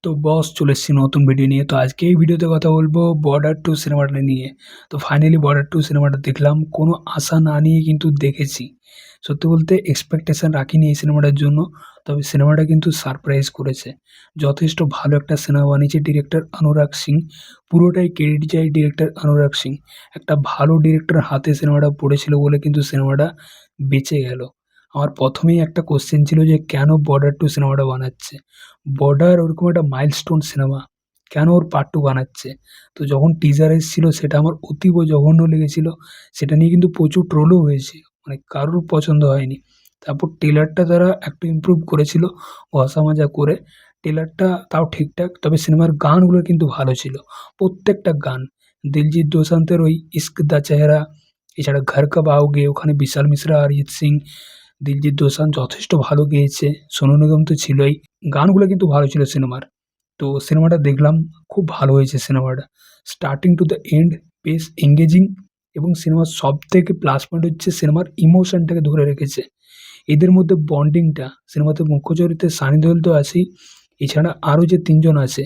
তো বস চলে এসেছি নতুন ভিডিও নিয়ে। তো আজকে এই ভিডিওতে কথা বলবো বর্ডার টু সিনেমাটা নিয়ে। তো ফাইনালি বর্ডার টু সিনেমাটা দেখলাম, কোনো আশা না নিয়ে কিন্তু দেখেছি। সত্যি বলতে এক্সপেকটেশন রাখিনি এই সিনেমাটার জন্য, তবে সিনেমাটা কিন্তু সারপ্রাইজ করেছে। যথেষ্ট ভালো একটা সিনেমা বানিয়েছে ডিরেক্টর অনুরাগ সিং। পুরোটাই ক্রেডিট যায় ডিরেক্টর অনুরাগ সিং। একটা ভালো ডিরেক্টর হাতে সিনেমাটা পড়েছিল বলে কিন্তু সিনেমাটা বেঁচে গেল। আমার প্রথমেই একটা কোশ্চেন ছিল যে কেন বর্ডার টু সিনেমাটা বানাচ্ছে। বর্ডার ওরকম একটা মাইলস্টোন সিনেমা, কেন ওর পার্ট টু বানাচ্ছে? তো যখন টিজার এসেছিল সেটা আমার অতীব জঘন্য লেগেছিল। সেটা নিয়ে কিন্তু প্রচুর ট্রোলও হয়েছে, মানে কারোর পছন্দ হয়নি। তারপর ট্রেলারটা তারা একটু ইমপ্রুভ করেছিল ঘষা মাজা করে। ট্রেলারটা তাও ঠিকঠাক, তবে সিনেমার গানগুলো কিন্তু ভালো ছিল। প্রত্যেকটা গান, দিলজিৎ দোসাঞ্জের ওই ইস্ক দা চেহারা, এছাড়া ঘর কব आओगे ওখানে বিশাল মিশ্রা, অরিজিৎ সিং, দিলজিৎ দোসাঞ্জ যথেষ্ট ভালো গেয়েছে। সোনু নিগম তো ছিলই। গানগুলো কিন্তু ভালো ছিল সিনেমার। তো সিনেমাটা দেখলাম, খুব ভালো হয়েছে সিনেমাটা। স্টার্টিং টু দ্য এন্ড বেশ এঙ্গেজিং, এবং সিনেমার সবথেকে প্লাস পয়েন্ট হচ্ছে সিনেমার ইমোশনটাকে ধরে রেখেছে। এদের মধ্যে বন্ডিংটা, সিনেমাতে মুখ্য চরিত্রে সানি দেওল তো আছেই, এছাড়া আরও যে ৩ জন আছে,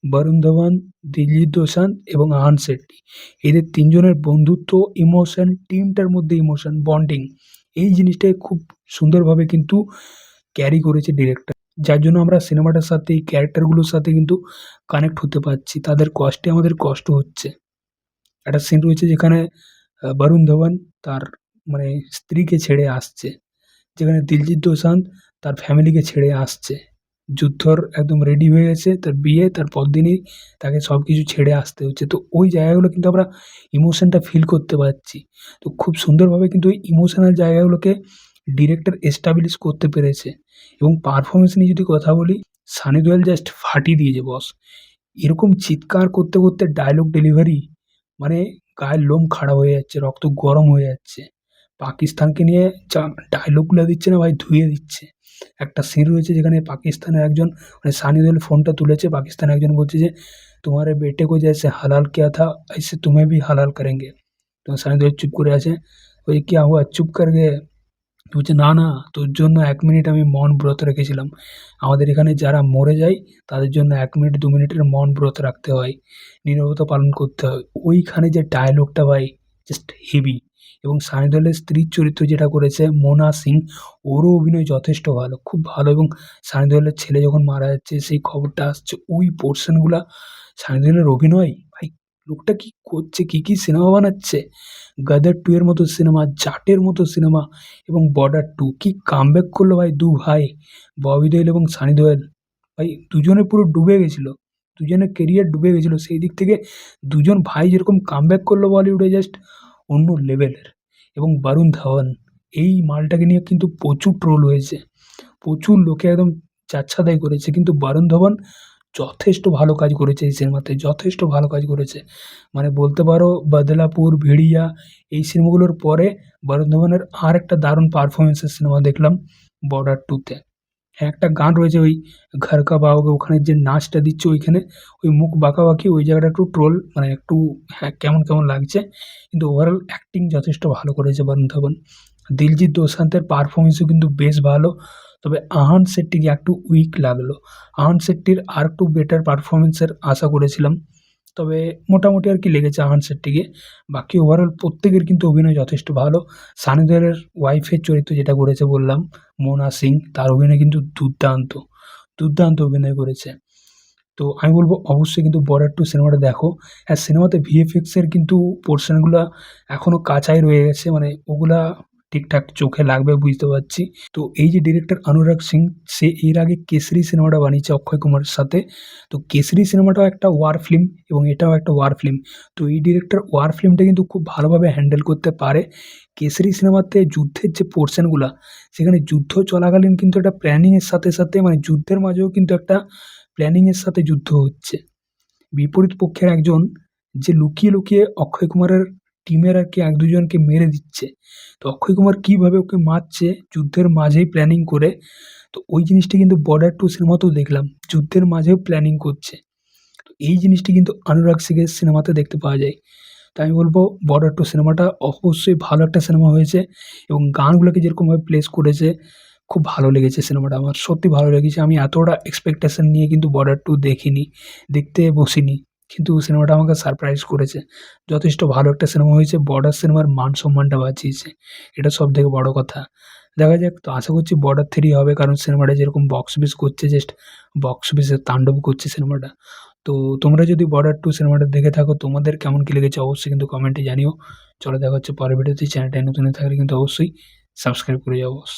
বরুণ ধওয়ান, দিলজিৎ দোসাঞ্জ এবং আহান শেট্টি। এদের ৩ জনের বন্ধুত্ব, ইমোশন, টিমটার মধ্যে ইমোশন, বন্ডিং, এই জিনিসটাকে খুব সুন্দরভাবে কিন্তু ক্যারি করেছে ডিরেক্টর। যার জন্য আমরা সিনেমাটার সাথে, এই ক্যারেক্টারগুলোর সাথে কিন্তু কানেক্ট হতে পারছি। তাদের কষ্টে আমাদের কষ্ট হচ্ছে। একটা সিন রয়েছে যেখানে বরুণ ধওয়ান তার মানে স্ত্রীকে ছেড়ে আসছে। যেখানে দিলজিৎ দোসাঞ্জ তার ফ্যামিলিকে ছেড়ে আসছে। যুদ্ধর একদম রেডি হয়ে গেছে, তার বিয়ে, তার পরদিনই তাকে সবকিছু ছেড়ে আসতে হচ্ছে। তো ওই জায়গাগুলো কিন্তু আমরা ইমোশনটা ফিল করতে পারছি। তো খুব সুন্দরভাবে কিন্তু ওই ইমোশনাল জায়গাগুলোকে ডিরেক্টর এস্টাবলিশ করতে পেরেছে। এবং পারফরম্যান্স নিয়ে যদি কথা বলি, সানি দেওল জাস্ট ফাটিয়ে দিয়েছে বস। এরকম চিৎকার করতে, করতে ডায়লগ ডেলিভারি, মানে গায়ের লোম খাড়া হয়ে যাচ্ছে, রক্ত গরম হয়ে যাচ্ছে। পাকিস্তানকে নিয়ে যা ডায়লগগুলো দিচ্ছে না ভাই, ধুয়ে দিচ্ছে। একটা সিন রয়েছে যেখানে পাকিস্তানের একজন, মানে সানি দেওল ফোনটা তুলেছে, পাকিস্তানের একজন বলছে যে, "তোমারে বেটে को जैसे हलाल किया था ऐसे तुम्हें भी हलाल करेंगे।" তো সানি দেওল চুপ করে আছে। ওই "क्या हुआ चुप कर गए?" বলছে, "না, না, তোর জন্য ১ মিনিট আমি মৌন ব্রত রেখেছিলাম। আমাদের এখানে যারা মরে যায় তাদের জন্য ১ মিনিট ২ মিনিটের মৌন ব্রত রাখতে হয়। নীরবতা পালন করতে হয়।" ওইখানে যে ডায়ালগটা ভাই, জাস্ট হেভি। এবং সানি দেওলের স্ত্রীর চরিত্র যেটা করেছে মোনা সিং, ওরও অভিনয় যথেষ্ট ভালো, খুব ভালো। এবং সানি দেওলের ছেলে যখন মারা যাচ্ছে, সেই খবরটা আসছে, ওই পোরশনগুলা, সানি দেওলের অভিনয়, ভাই লোকটা কি করছে, কি সিনেমা বানাচ্ছে! 'গাদার 2' এর মতো সিনেমা, 'জাটের' মতো সিনেমা, এবং 'বর্ডার 2' কি কামব্যাক করলো ভাই ২ ভাই, ববি দেওল এবং সানি দেওল। ভাই দুজনে পুরো ডুবে গেছিল। দুজনের কেরিয়ার ডুবে গেছিল। সেই দিক থেকে দুজন ভাই যেরকম কামব্যাক করলো বলিউডে, জাস্ট অন্য লেভেলের। এবং বরুণ ধাওয়ান, এই মালটাকে নিয়ে কিন্তু প্রচুর ট্রোল হয়েছে। প্রচুর লোকে একদম যাচ্ছেতাই করেছে। কিন্তু বরুণ ধাওয়ান যথেষ্ট ভালো কাজ করেছে এই সিনেমাতে, যথেষ্ট ভালো কাজ করেছে। মানে বলতে পারো বদলাপুর, ভেড়িয়া, এই সিনেমাগুলোর পরে বরুণ ধাওয়ানের আরেকটা দারুণ পারফরম্যান্সের সিনেমা দেখলাম 'বর্ডার 2' তে। হ্যাঁ, একটা গান রয়েছে ওই 'ঘর কব आओगे' ওখানে যে নাচটা দিচ্ছে ওইখানে, ওই মুখ বাঁকাবাঁকি, ওই জায়গাটা একটু ট্রোল, মানে একটু হ্যাঁ, কেমন লাগছে। কিন্তু ওভারঅল অ্যাক্টিং যথেষ্ট ভালো করেছে বরুণ ধাওয়ান। দিলজিৎ দোসাঞ্জের পারফরম্যান্সও কিন্তু বেশ ভালো। তবে আহান শেট্টিকে একটু উইক লাগলো। আহান শেট্টির আরেকটু বেটার পারফরম্যান্সের আশা করেছিলাম। তবে মোটামুটি আরকি লেগেছে আহান শেট্টিকে। বাকি ওভারঅল প্রত্যেকের কিন্তু অভিনয় যথেষ্ট ভালো। সানি দেওলের ওয়াইফের চরিত্র যেটা করেছে বললাম, মোনা সিং, তার অভিনয় কিন্তু দুর্দান্ত, দুর্দান্ত অভিনয় করেছে। তো আমি বলব অবশ্যই কিন্তু 'বর্ডার 2' সিনেমাটা দেখো। হ্যাঁ, সিনেমাতে ভিএফএক্স এর কিন্তু পোরশনগুলা এখনো কাঁচাই রয়ে গেছে। মানে ওগুলা ঠিকঠাক চোখে লাগবে বুঝতে পারছি। তো এই যে ডিরেক্টর অনুরাগ সিং, সে এর আগে 'কেসরি' সিনেমাটা বানিয়েছে অক্ষয় কুমারের সাথে। তো 'কেসরি' সিনেমাটাও একটা ওয়ার ফিল্ম, এবং এটাও একটা ওয়ার ফিল্ম। তো এই ডিরেক্টর ওয়ার ফিল্মটা কিন্তু খুব ভালোভাবে হ্যান্ডেল করতে পারে। 'কেসরি' সিনেমাতে যুদ্ধের যে পোরশনগুলা, সেখানে যুদ্ধ চলাকালীন কিন্তু একটা প্ল্যানিং এর সাথে, সাথে মানে যুদ্ধের মাঝেও কিন্তু একটা প্ল্যানিং এর সাথে যুদ্ধ হচ্ছে। বিপরীত পক্ষের একজন যে লুকিয়ে, লুকিয়ে অক্ষয় কুমারের টিমের আরকি ১-২ জনকে মেরে দিচ্ছে। তো অক্ষয় কুমার কিভাবে ওকে মারছে যুদ্ধের মাঝেই প্ল্যানিং করে। তো ওই জিনিসটা কিন্তু 'বর্ডার 2' সিনেমাতেও দেখলাম। যুদ্ধের মাঝেও প্ল্যানিং করছে। তো এই জিনিসটি কিন্তু অনুরাগ সিংয়ের সিনেমাতে দেখতে পাওয়া যায়। তো আমি বলব 'বর্ডার 2' সিনেমাটা অবশ্যই ভালো একটা সিনেমা হয়েছে, এবং গানগুলোকে যেরকমভাবে প্লেস করেছে, খুব ভালো লেগেছে সিনেমাটা আমার। সত্যি ভালো লেগেছে। আমি এতটা এক্সপেকটেশন নিয়ে কিন্তু 'বর্ডার 2' দেখিনি। দেখতে বসিনি। কিন্তু সিনেমাটা আমাকে সারপ্রাইজ করেছে। যথেষ্ট ভালো একটা সিনেমা হয়েছে। 'বর্ডার' সিনেমার মান-সম্মানটা বাঁচিয়েছে। এটা সবথেকে বড় কথা। দেখা যাক, তো আশা করছি 'বর্ডার 3' হবে, কারণ সিনেমাটা যেরকম বক্স অফিস করছে, জাস্ট বক্স অফিসে তাণ্ডব করছে সিনেমাটা। তো তোমরা যদি 'বর্ডার 2' সিনেমাটা দেখে থাকো, তোমাদের কেমন কি লেগেছে অবশ্যই কিন্তু কমেন্টে জানিও। চলো দেখা হচ্ছে পরের ভিডিওতে। চ্যানেলটায় নতুন হয়ে থাকলে কিন্তু অবশ্যই সাবস্ক্রাইব করে যাও বস।